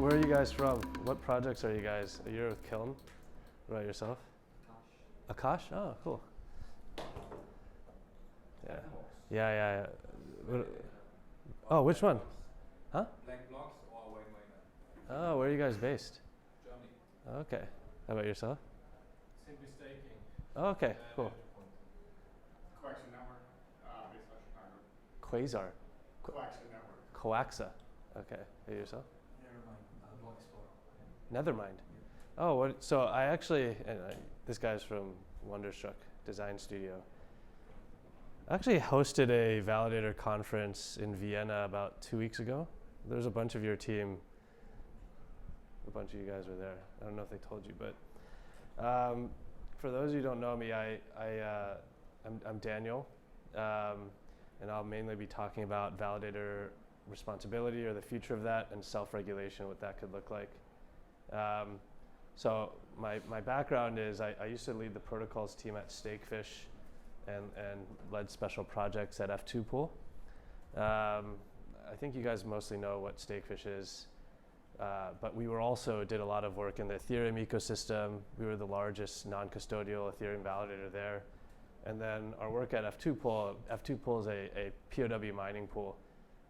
where are you guys from? What projects are you guys? You're with Kiln? What about yourself? Akash? Oh, cool. Yeah. Yeah. Oh, which one? Huh? Black blocks or white miner? Oh, where are you guys based? Germany. Okay. How about yourself? Simply staking. Oh, okay, cool. Coaxa network, based out of Chicago. Quasar. Coaxa network. Coaxa. Okay. Hey, yourself? Nevermind. Block store. Nethermind. Oh, what? So I actually, this guy's from Wonderstruck Design Studio. I actually hosted a Validator conference in Vienna about 2 weeks ago. There was a bunch of your team. A bunch of you guys were there. I don't know if they told you, but for those of you who don't know me, I'm Daniel, and I'll mainly be talking about validator responsibility or the future of that and self-regulation, what that could look like. So my background is I used to lead the protocols team at Stakefish and led special projects at F2 Pool. I think you guys mostly know what Stakefish is, but we did a lot of work in the Ethereum ecosystem. We were the largest non-custodial Ethereum validator there. And then our work at F2 Pool is a POW mining pool.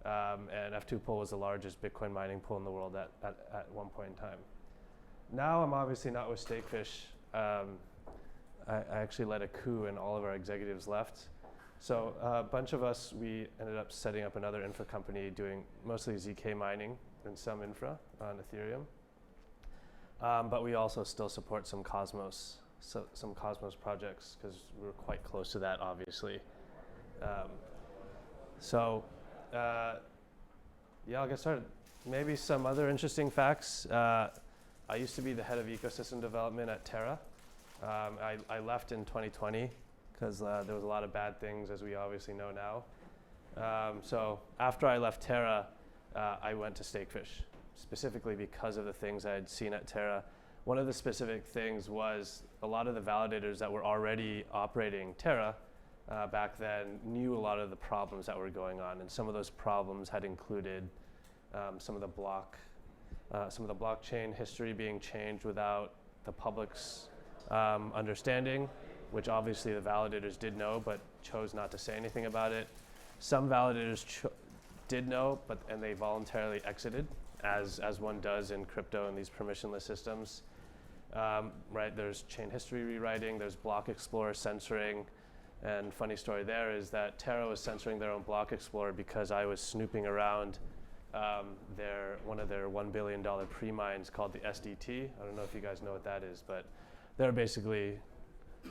And F2 Pool was the largest Bitcoin mining pool in the world at one point in time. Now I'm obviously not with Stakefish. I actually led a coup and all of our executives left. So a bunch of us, we ended up setting up another infra company doing mostly ZK mining and some infra on Ethereum. But we also still support some Cosmos projects because we were quite close to that, obviously. Yeah, I'll get started. Maybe some other interesting facts. I used to be the head of ecosystem development at Terra. I left in 2020 because there was a lot of bad things, as we obviously know now. So after I left Terra, I went to Stakefish, specifically because of the things I had seen at Terra. One of the specific things was a lot of the validators that were already operating Terra back then knew a lot of the problems that were going on, and some of those problems had included some of the blockchain history being changed without the public's understanding, which obviously the validators did know but chose not to say anything about it. Some validators did know, and they voluntarily exited, as one does in crypto and these permissionless systems. Right, there's chain history rewriting, there's block explorer censoring, and funny story there is that Terra was censoring their own block explorer because I was snooping around one of their $1 billion pre-mines called the SDT. I don't know if you guys know what that is, but they're basically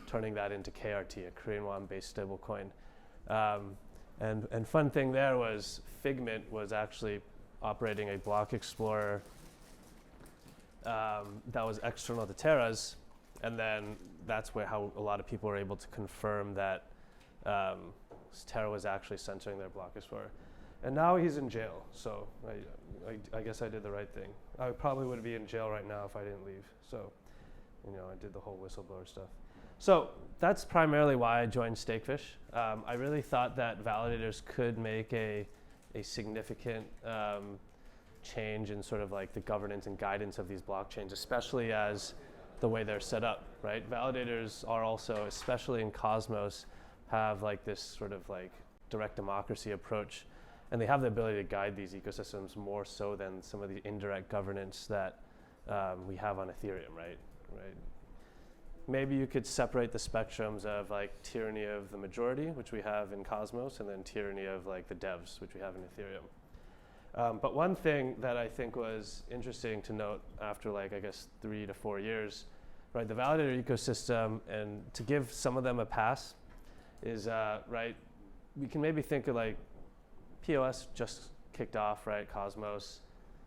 turning that into KRT, a Korean won-based stablecoin. And fun thing there was Figment was actually operating a block explorer that was external to Terra's, and then that's how a lot of people were able to confirm that Terra was actually censoring their block explorer. And now he's in jail, so I guess I did the right thing. I probably would be in jail right now if I didn't leave. So, I did the whole whistleblower stuff. So that's primarily why I joined Stakefish. I really thought that validators could make a significant change in sort of like the governance and guidance of these blockchains, especially as the way they're set up, right? Validators are also, especially in Cosmos, have like this sort of like direct democracy approach, and they have the ability to guide these ecosystems more so than some of the indirect governance that we have on Ethereum, right? Maybe you could separate the spectrums of like tyranny of the majority, which we have in Cosmos, and then tyranny of like the devs, which we have in Ethereum. But one thing that I think was interesting to note after like, I guess, 3 to 4 years, right, the validator ecosystem, and to give some of them a pass is, right, we can maybe think of like POS just kicked off, right, Cosmos.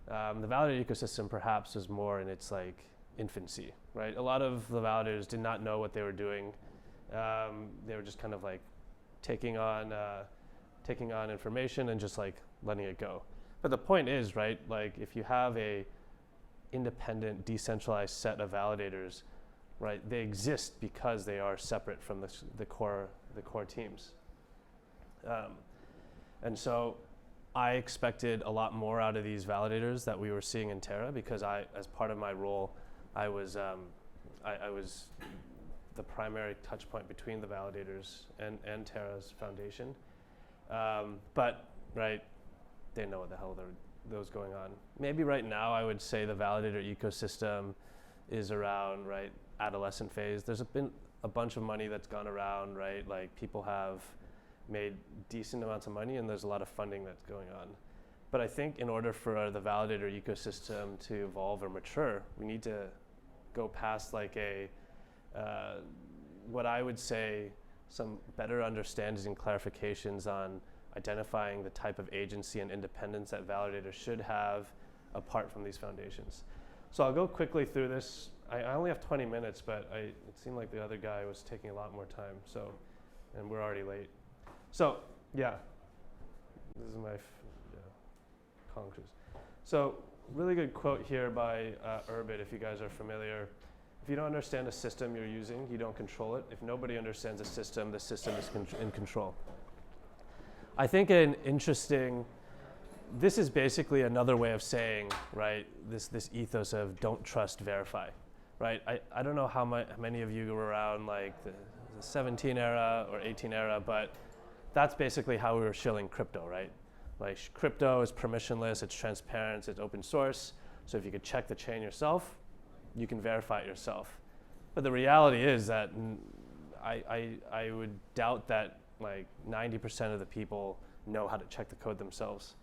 The validator ecosystem perhaps was more in its like infancy, right? A lot of the validators did not know what they were doing. They were just kind of like taking on information and just like letting it go. But the point is, right, like if you have a independent, decentralized set of validators, right, they exist because they are separate from the core teams. And so I expected a lot more out of these validators that we were seeing in Terra, because as part of my role, I was the primary touch point between the validators and Terra's foundation. But right, they know what the hell those going on. Maybe right now I would say the validator ecosystem is around, right, adolescent phase. There's been a bunch of money that's gone around, right? Like people have made decent amounts of money and there's a lot of funding that's going on. But I think in order for the validator ecosystem to evolve or mature, we need to go past like what I would say some better understandings and clarifications on identifying the type of agency and independence that validators should have apart from these foundations. So I'll go quickly through this. I only have 20 minutes, but it seemed like the other guy was taking a lot more time. So, and we're already late. So yeah, this is my conclusion. So really good quote here by Urbit, if you guys are familiar. If you don't understand the system you're using, you don't control it. If nobody understands the system is in control. I think this is basically another way of saying, right, this ethos of don't trust, verify, right? I don't know how many of you were around like the 17 era or 18 era, but that's basically how we were shilling crypto, right? Like crypto is permissionless, it's transparent, it's open source. So if you could check the chain yourself, you can verify it yourself. But the reality is that I would doubt that like 90% of the people know how to check the code themselves.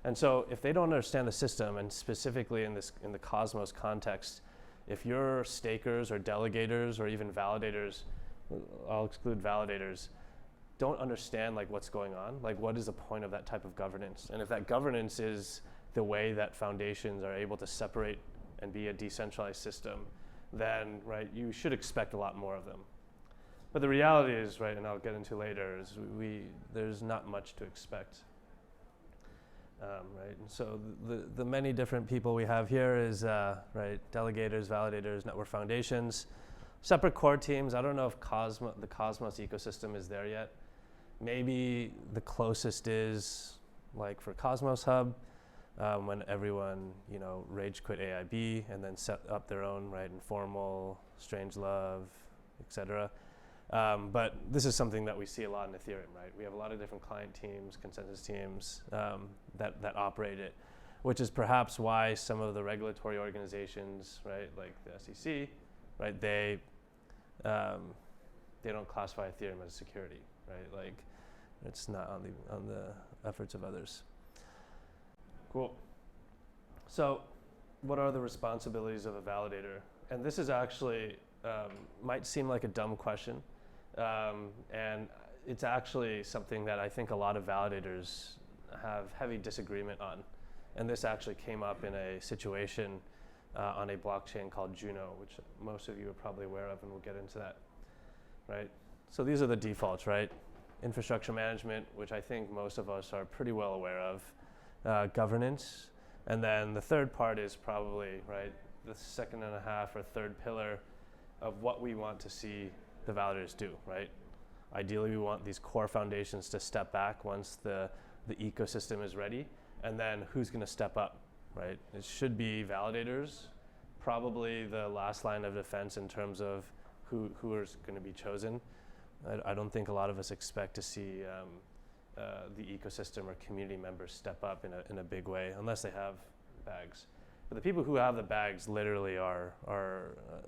And so if they don't understand the system, and specifically in the Cosmos context, if your stakers or delegators or even validators, I'll exclude validators, don't understand like what's going on, like what is the point of that type of governance? And if that governance is the way that foundations are able to separate and be a decentralized system, then right, you should expect a lot more of them. But the reality is, right, and I'll get into later, is there's not much to expect. Right, and so the many different people we have here is right, delegators, validators, network foundations, separate core teams. I don't know if the Cosmos ecosystem is there yet. Maybe the closest is like for Cosmos Hub, when everyone rage quit AIB and then set up their own, right, Informal, Strangelove, etc. But this is something that we see a lot in Ethereum, right? We have a lot of different client teams, consensus teams that operate it, which is perhaps why some of the regulatory organizations, right, like the SEC, right, they don't classify Ethereum as security, right? Like it's not on the efforts of others. Cool. So what are the responsibilities of a validator? And this is actually, might seem like a dumb question. And it's actually something that I think a lot of validators have heavy disagreement on. And this actually came up in a situation on a blockchain called Juno, which most of you are probably aware of, and we'll get into that, right? So these are the defaults, right? Infrastructure management, which I think most of us are pretty well aware of, governance, and then the third part is probably, right, the second and a half or third pillar of what we want to see the validators do, right? Ideally, we want these core foundations to step back once the ecosystem is ready, and then who's going to step up, right? It should be validators, probably the last line of defense in terms of who is going to be chosen. I don't think a lot of us expect to see the ecosystem or community members step up in a big way unless they have bags. But the people who have the bags literally are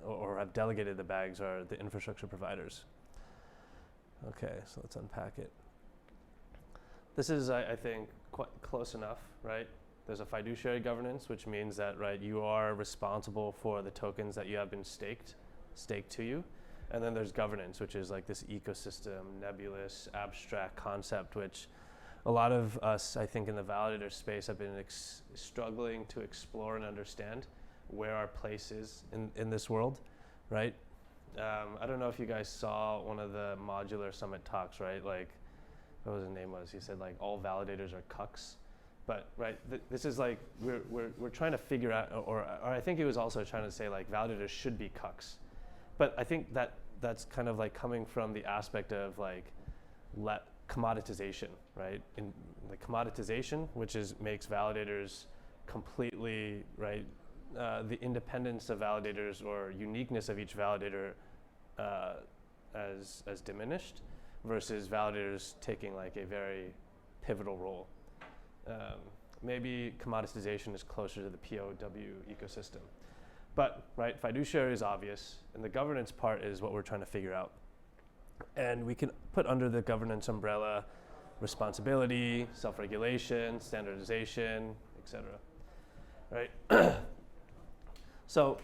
or have delegated the bags are the infrastructure providers. Okay, so let's unpack it. This is, I think, quite close enough, right? There's a fiduciary governance, which means that, right, you are responsible for the tokens that you have been staked to you. And then there's governance, which is like this ecosystem, nebulous, abstract concept, which a lot of us, I think, in the validator space have been struggling to explore and understand where our place is in this world, right? I don't know if you guys saw one of the Modular Summit talks, right? Like, what was his name was? He said like all validators are cucks. But right, this is like we're trying to figure out, or I think he was also trying to say like validators should be cucks. But I think that's kind of like coming from the aspect of like commoditization, right? In the commoditization, which makes validators completely, right? The independence of validators or uniqueness of each validator as diminished, versus validators taking like a very pivotal role. Maybe commoditization is closer to the POW ecosystem. But, right, fiduciary is obvious, and the governance part is what we're trying to figure out. And we can put under the governance umbrella responsibility, self-regulation, standardization, et cetera, right? So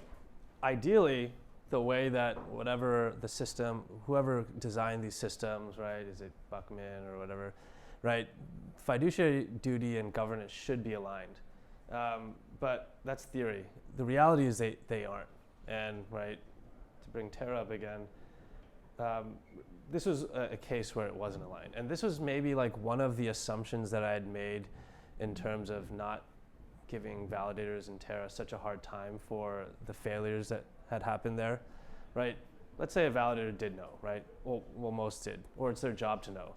ideally, the way that whatever the system, whoever designed these systems, right, is it Buckman or whatever, right, fiduciary duty and governance should be aligned. But that's theory. The reality is they aren't. And, right, to bring Terra up again, this was a case where it wasn't aligned. And this was maybe like one of the assumptions that I had made in terms of not giving validators in Terra such a hard time for the failures that had happened there, right? Let's say a validator did know, right? Well, most did, or it's their job to know.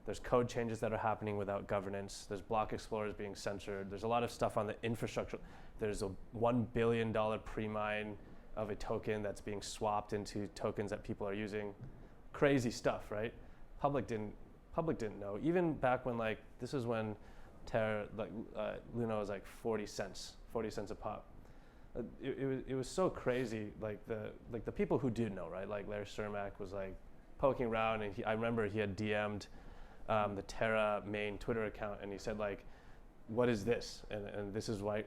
There's code changes that are happening without governance. There's block explorers being censored. There's a lot of stuff on the infrastructure. There's a $1 billion pre-mine of a token that's being swapped into tokens that people are using. Crazy stuff, right? Public didn't know. Even back when like, this is when Terra, like Luna was like 40 cents a pop. It was so crazy. Like the people who did know, right? Like Larry Cermak was like poking around, and I remember he had DM'd the Terra main Twitter account, and he said like, "What is this?" And this is right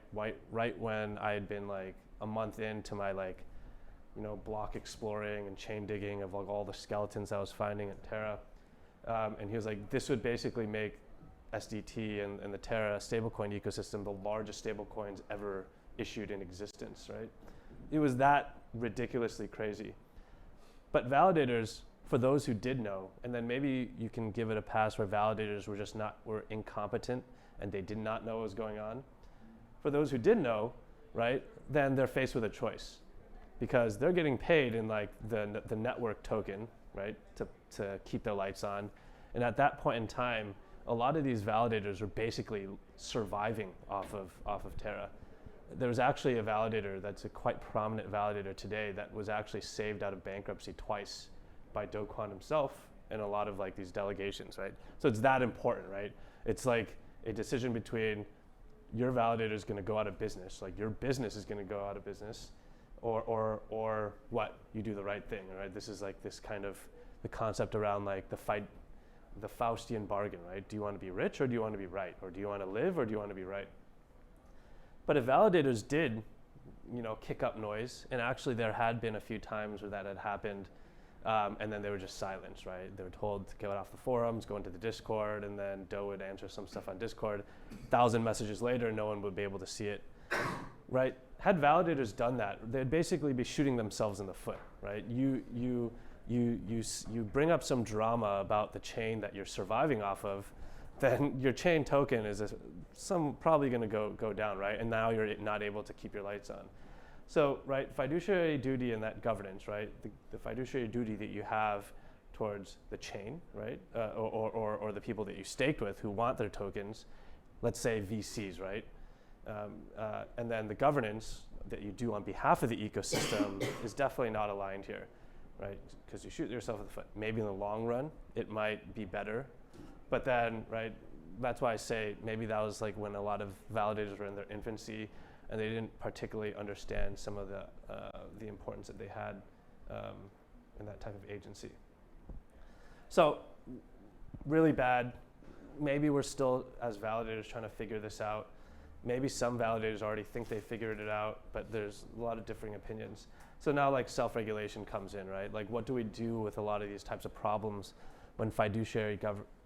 when I had been like a month into my like, you know, block exploring and chain digging of like all the skeletons I was finding at Terra, and he was like, "This would basically make SDT and the Terra stablecoin ecosystem the largest stablecoins ever issued in existence," right? It was that ridiculously crazy. But validators, for those who did know, and then maybe you can give it a pass where validators were incompetent and they did not know what was going on. For those who did know, right, then they're faced with a choice, because they're getting paid in like the network token, right, to keep their lights on. And at that point in time, a lot of these validators were basically surviving off of Terra. There was actually a validator that's a quite prominent validator today that was actually saved out of bankruptcy twice by Do Kwon himself and a lot of like these delegations, right? So it's that important, right? It's like a decision between your validator is going to go out of business, like your business is going to go out of business, or what, you do the right thing, right? This is like this kind of the concept around like the Faustian bargain, right? Do you want to be rich or do you want to be right? Or do you want to live or do you want to be right? But if validators did, you know, kick up noise, and actually there had been a few times where that had happened, and then they were just silenced, right? They were told to get off the forums, go into the Discord, and then Do would answer some stuff on Discord. 1,000 messages later, no one would be able to see it, right? Had validators done that, they'd basically be shooting themselves in the foot, right? You bring up some drama about the chain that you're surviving off of, then your chain token is probably going to go down, right? And now you're not able to keep your lights on. So, right, fiduciary duty and that governance, right? The fiduciary duty that you have towards the chain, right? Or the people that you staked with who want their tokens, let's say VCs, right? And then the governance that you do on behalf of the ecosystem is definitely not aligned here, right? Because you shoot yourself in the foot. Maybe in the long run, it might be better. But then, right, that's why I say maybe that was like when a lot of validators were in their infancy and they didn't particularly understand some of the importance that they had in that type of agency. So really bad. Maybe we're still, as validators, trying to figure this out. Maybe some validators already think they figured it out, but there's a lot of differing opinions. So now like self-regulation comes in, right? Like what do we do with a lot of these types of problems when fiduciary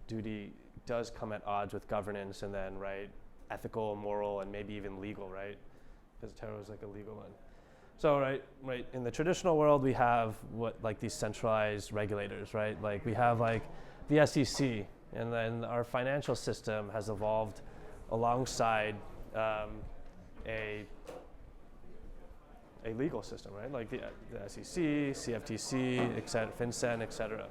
duty does come at odds with governance, and then, right, ethical, moral, and maybe even legal, right? Because Terra is like a legal one. So, right, in the traditional world, we have like these centralized regulators, right? Like we have like the SEC, and then our financial system has evolved alongside a legal system, right? Like the SEC, CFTC, et cetera, FinCEN, et cetera.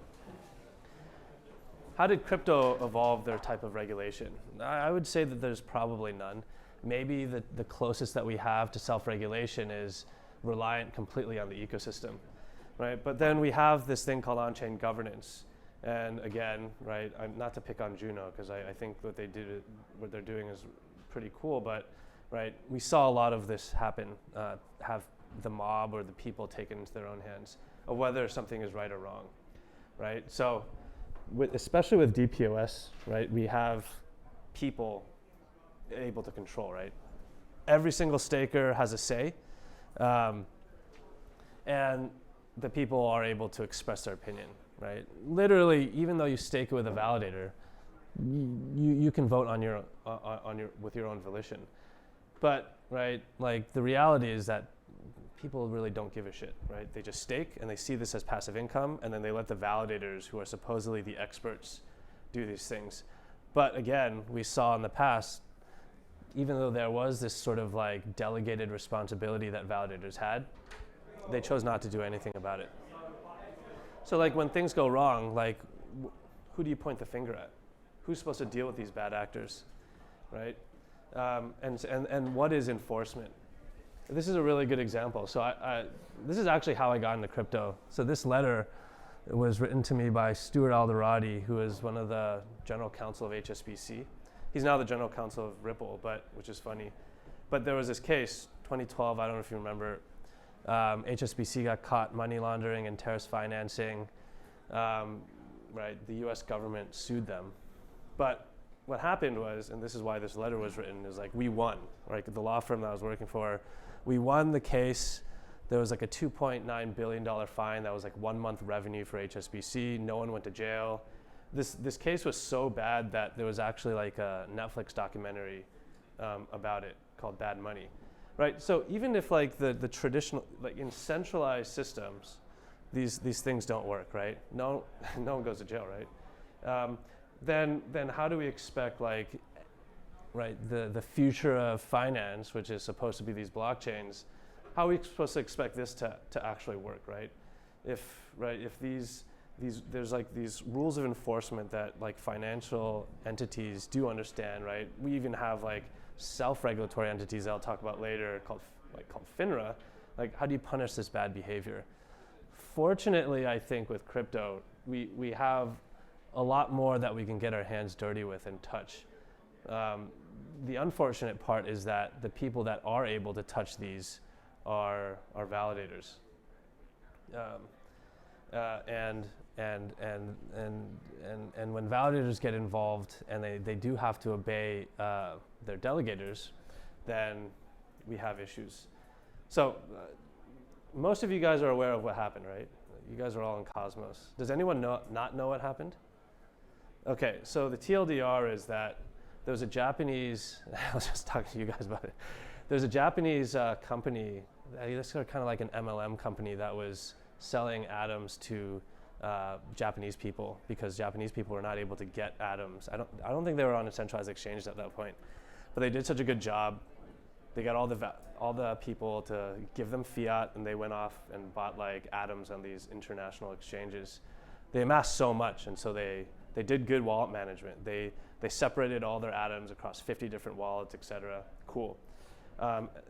how did crypto evolve their type of regulation? I would say that there's probably none. Maybe the closest that we have to self-regulation is reliant completely on the ecosystem, right? But then we have this thing called on-chain governance. And again, right, not to pick on Juno, because I think what they're doing is pretty cool, but right, we saw a lot of this happen, have the mob or the people taken into their own hands of whether something is right or wrong, right? So, especially with DPoS, right, we have people able to control, right? Every single staker has a say, and the people are able to express their opinion, right? Literally, even though you stake it with a validator, you can vote on your with your own volition. But right, like the reality is that people really don't give a shit, right? They just stake and they see this as passive income, and then they let the validators, who are supposedly the experts, do these things. But again, we saw in the past, even though there was this sort of like delegated responsibility that validators had, they chose not to do anything about it. So like when things go wrong, like who do you point the finger at? Who's supposed to deal with these bad actors, right? And what is enforcement? This is a really good example. So this is actually how I got into crypto. So this letter was written to me by Stuart Alderati, who is one of the general counsel of HSBC. He's now the general counsel of Ripple, which is funny. But there was this case, 2012, I don't know if you remember, HSBC got caught money laundering and terrorist financing. Right, the US government sued them. But what happened was, and this is why this letter was written, is like we won, right? The law firm that I was working for, we won the case. There was like a $2.9 billion fine that was like 1 month revenue for HSBC. No one went to jail. This case was so bad that there was actually like a Netflix documentary about it called Bad Money, right? So even if like the traditional, like in centralized systems, these things don't work, right? No one goes to jail, right? Then how do we expect like, right, the future of finance, which is supposed to be these blockchains, how are we supposed to expect this to actually work, right? If there's like these rules of enforcement that like financial entities do understand, right? We even have like self-regulatory entities that I'll talk about later called FINRA. Like, how do you punish this bad behavior? Fortunately, I think with crypto, we have a lot more that we can get our hands dirty with and touch. The unfortunate part is that the people that are able to touch these are validators, and when validators get involved and they do have to obey their delegators, then we have issues. So most of you guys are aware of what happened, right? You guys are all in Cosmos. Does anyone not know what happened? Okay, so the TLDR is that there was a Japanese, I was just talking to you guys about it. There's a Japanese company, this is kind of like an MLM company that was selling atoms to Japanese people because Japanese people were not able to get atoms. I don't think they were on a centralized exchange at that point, but they did such a good job. They got all the people to give them fiat, and they went off and bought like atoms on these international exchanges. They amassed so much, and so they did good wallet management. They separated all their atoms across 50 different wallets, etc. Cool.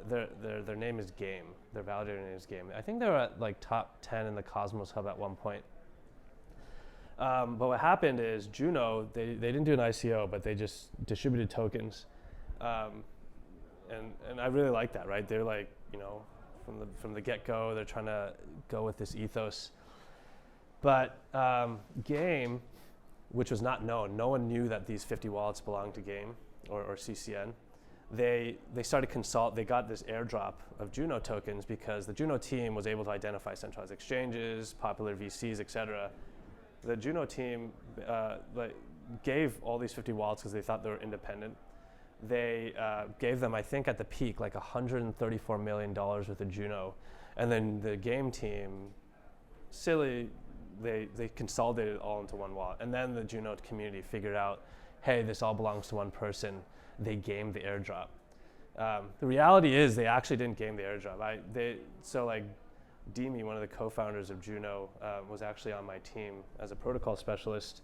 Their name is Game. Their validator name is Game. I think they were at like top 10 in the Cosmos Hub at one point. But what happened is Juno, they didn't do an ICO, but they just distributed tokens. And I really like that, right? They're like, from the get-go, they're trying to go with this ethos. But Game, which was not known, no one knew that these 50 wallets belonged to Game or CCN. They started they got this airdrop of Juno tokens because the Juno team was able to identify centralized exchanges, popular VCs, etc. The Juno team gave all these 50 wallets because they thought they were independent. They gave them, I think at the peak, like $134 million worth of Juno. And then the Game team, silly, they consolidated it all into one wallet. And then the Juno community figured out, hey, this all belongs to one person. They gamed the airdrop. The reality is they actually didn't game the airdrop. So like Demi, one of the co-founders of Juno, was actually on my team as a protocol specialist.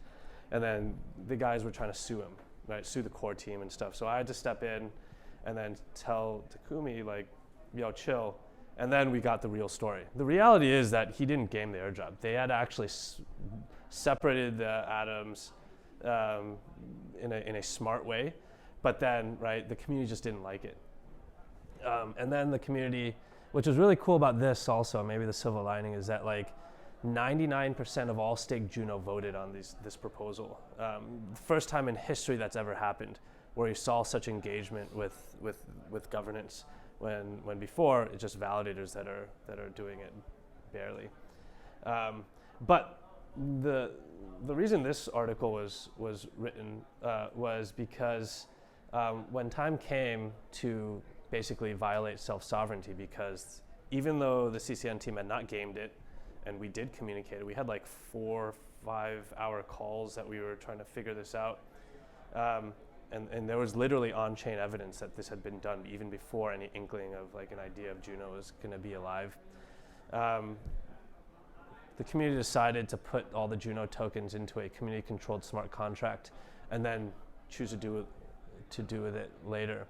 And then the guys were trying to sue him, right? Sue the core team and stuff. So I had to step in and then tell Takumi, like, yo, chill. And then we got the real story. The reality is that he didn't game the airdrop. They had actually separated the atoms in a smart way. But then, right, the community just didn't like it. And then the community, which was really cool about this also, maybe the silver lining, is that like 99% of all stake Juno voted on this proposal. First time in history that's ever happened, where you saw such engagement with governance, when before it's just validators that are doing it barely. But the reason this article was written was because when time came to basically violate self-sovereignty, because even though the CCN team had not gamed it, and we did communicate it, we had like 4 or 5 hour calls that we were trying to figure this out. And there was literally on-chain evidence that this had been done even before any inkling of like an idea of Juno was gonna be alive. The community decided to put all the Juno tokens into a community-controlled smart contract and then choose to do with it later.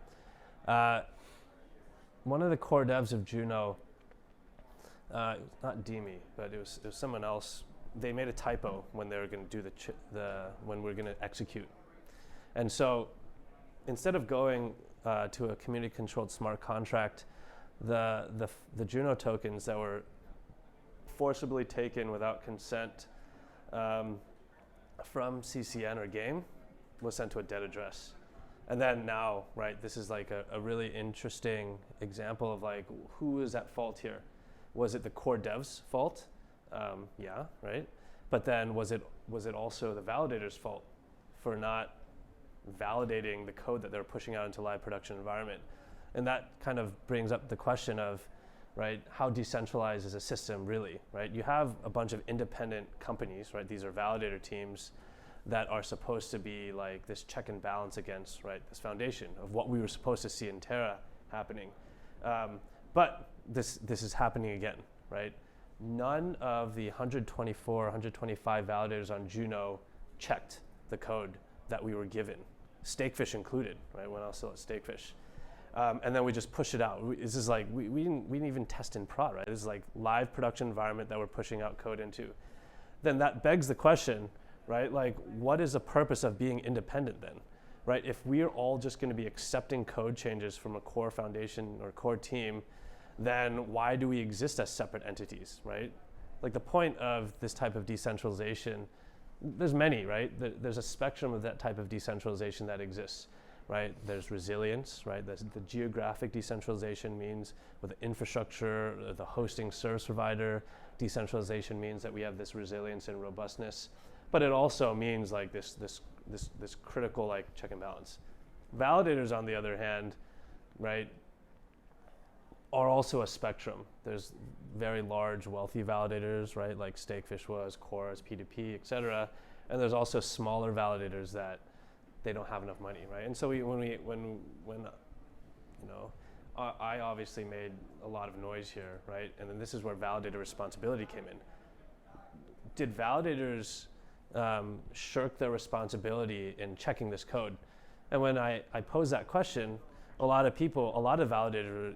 One of the core devs of Juno, not Demi, but it was someone else. They made a typo when they were going to do when we were going to execute, and so instead of going to a community-controlled smart contract, the Juno tokens that were forcibly taken without consent from CCN or game was sent to a dead address. And then now, right, this is like a really interesting example of like, who is at fault here? Was it the core devs' fault? Yeah, right? But then was it also the validators' fault for not validating the code that they're pushing out into live production environment? And that kind of brings up the question of, right, how decentralized is a system really, right? You have a bunch of independent companies, right? These are validator teams that are supposed to be like this check and balance against, right, this foundation of what we were supposed to see in Terra happening. But this is happening again, right? None of the 124, 125 validators on Juno checked the code that we were given, Stakefish included, right? When I was still at Stakefish. And then we just push it out. This is like, we didn't even test in prod, right? This is like live production environment that we're pushing out code into. Then that begs the question, right? Like, what is the purpose of being independent then, right? If we are all just going to be accepting code changes from a core foundation or core team, then why do we exist as separate entities, right? Like the point of this type of decentralization, there's many, right? There's a spectrum of that type of decentralization that exists, right? There's resilience, right? The geographic decentralization means with the infrastructure, the hosting service provider, decentralization means that we have this resilience and robustness. But it also means like this critical like check and balance. Validators, on the other hand, right, are also a spectrum. There's very large, wealthy validators, right, like Stakefish was, Chorus, P2P, et cetera. And there's also smaller validators that they don't have enough money, right? And so when I obviously made a lot of noise here, right? And then this is where validator responsibility came in. Did validators shirk their responsibility in checking this code? And when I posed that question, a lot of validators,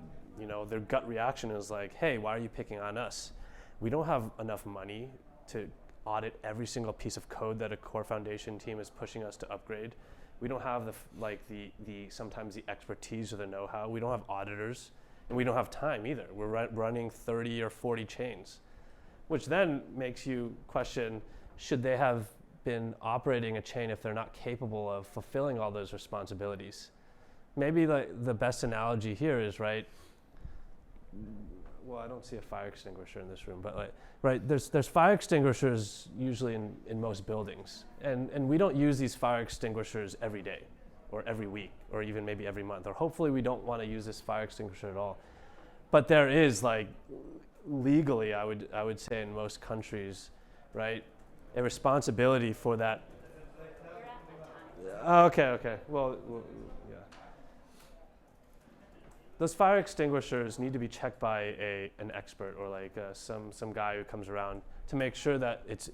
their gut reaction is like, hey, why are you picking on us? We don't have enough money to audit every single piece of code that a core foundation team is pushing us to upgrade. We don't have the sometimes the expertise or the know-how. We don't have auditors, and we don't have time either. We're running 30 or 40 chains, which then makes you question, should they have been operating a chain if they're not capable of fulfilling all those responsibilities? Maybe the best analogy here is, right, well, I don't see a fire extinguisher in this room, but right, there's fire extinguishers usually in most buildings, and we don't use these fire extinguishers every day or every week or even maybe every month, or hopefully we don't want to use this fire extinguisher at all. But there is, like, legally, I would say in most countries, right, a responsibility for that. Okay. Well, yeah. Those fire extinguishers need to be checked by an expert or like some guy who comes around to make sure that it's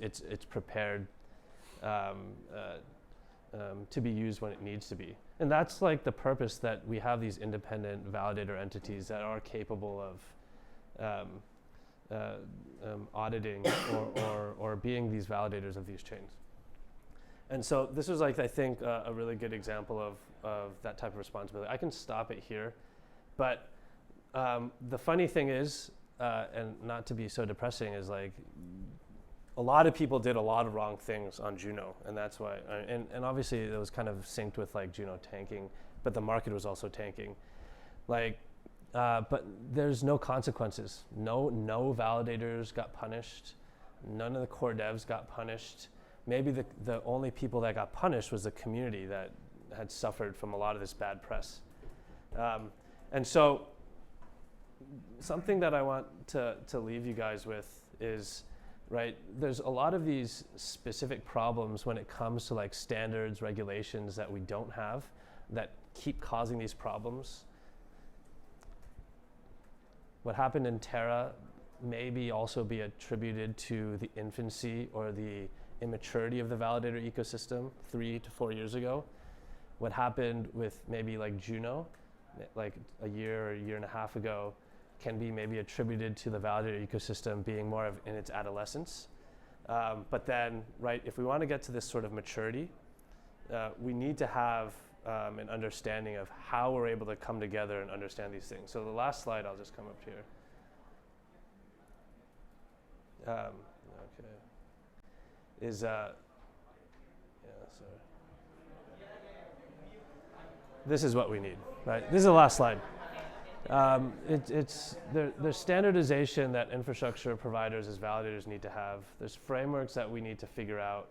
prepared. to be used when it needs to be. And that's like the purpose that we have these independent validator entities that are capable of auditing or being these validators of these chains. And so this was like, I think, a really good example of that type of responsibility. I can stop it here, but the funny thing is, and not to be so depressing, is like a lot of people did a lot of wrong things on Juno, and that's why, and obviously it was kind of synced with like Juno tanking, but the market was also tanking. Like, but there's no consequences. No validators got punished. None of the core devs got punished. Maybe the only people that got punished was the community that had suffered from a lot of this bad press. And so something that I want to leave you guys with is, right, there's a lot of these specific problems when it comes to like standards, regulations that we don't have that keep causing these problems. What happened in Terra maybe also be attributed to the infancy or the immaturity of the validator ecosystem 3 to 4 years ago. What happened with maybe like Juno, like a year or a year and a half ago, can be maybe attributed to the validator ecosystem being more of in its adolescence. But then, right, if we want to get to this sort of maturity, we need to have an understanding of how we're able to come together and understand these things. So the last slide, I'll just come up here. Okay. Is, yeah, sorry. This is what we need, right? This is the last slide. There's standardization that infrastructure providers as validators need to have. There's frameworks that we need to figure out.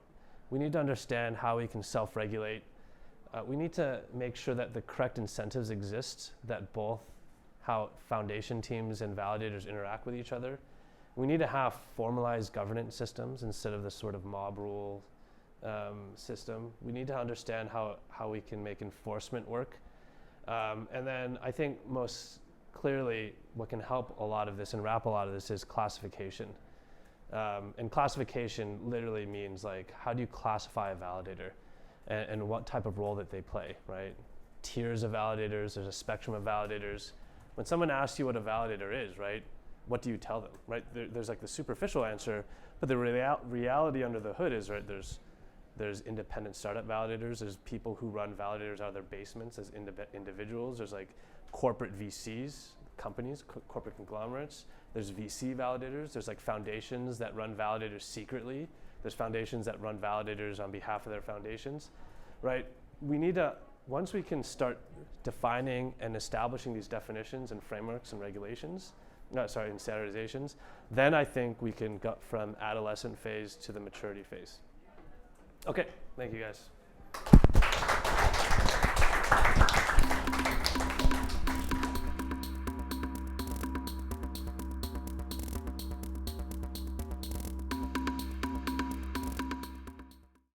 We need to understand how we can self-regulate. We need to make sure that the correct incentives exist, that both how foundation teams and validators interact with each other. We need to have formalized governance systems instead of this sort of mob rule system. We need to understand how we can make enforcement work. And then I think most clearly what can help a lot of this and wrap a lot of this is classification. And classification literally means like, how do you classify a validator and what type of role that they play, right? Tiers of validators, there's a spectrum of validators. When someone asks you what a validator is, right, what do you tell them, right? There's like the superficial answer, but the reality under the hood is, right, there's independent startup validators, there's people who run validators out of their basements as individuals, there's like corporate VCs, companies, corporate conglomerates, there's VC validators, there's like foundations that run validators secretly, there's foundations that run validators on behalf of their foundations, right? We need to, once we can start defining and establishing these definitions and frameworks and regulations, and standardizations, then I think we can go from adolescent phase to the maturity phase. Okay, thank you guys.